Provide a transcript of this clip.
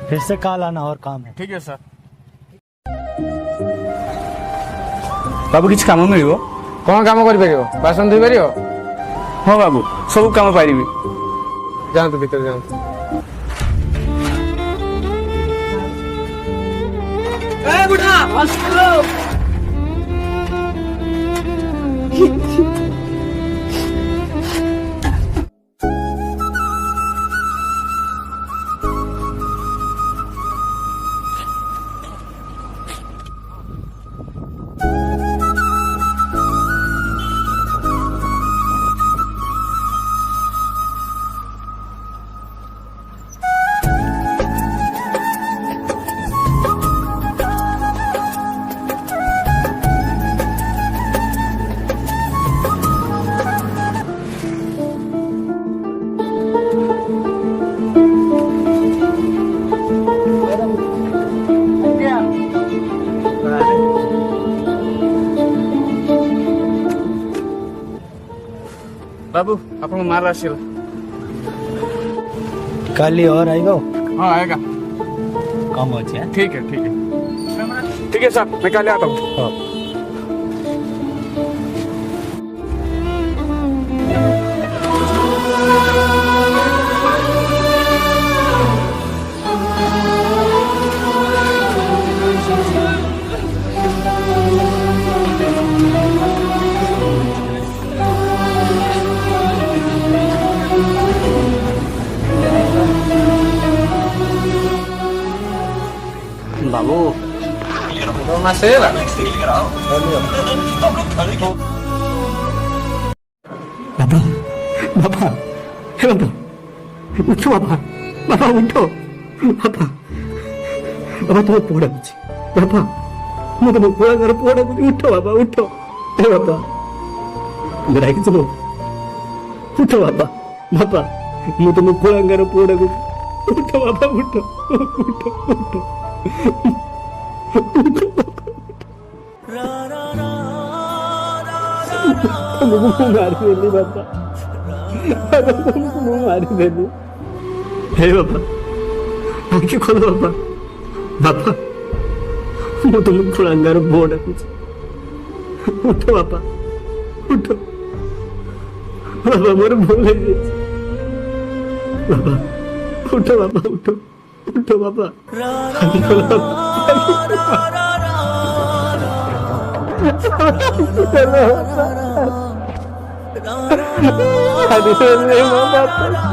फिर से कॉल आना और काम है। ठीक है सर। बाबू किसी काम मिल कौन काम कर बासन धोई पार हाँ बाबू सब काम पारि जातु भर जातु बाबू आप माल आसिल कल ही और आएगा। हाँ आएगा। कम हो जाए। ठीक है ठीक है ठीक है सर मैं कल आता हूँ। हाँ। बाबू masih lah बाबा बाबा हे बाबा उठो बाबा बाबा उठो बाबा बाबा तुम्हें पोड़ा बुझी बाबा मैं तुम्हें पोड़ा कर पोड़ा बुझी उठो बाबा उठो हे बाबा मेरा एक सुनो उठो बाबा बाबा मैं तुम्हें पोड़ा कर पोड़ा बुझी उठो बाबा उठो उठो उठो तुमको मार देली बाबा तुमको मार देली हे बाबा आंखें खोलो बाबा बाबा मैं तुमको खुलांगार बोर्ड कुछ उठो बाबा उठो बाबा मोर बोले बाबा उठो बाबा उठो उठो बाबा आंखें खोलो बाबा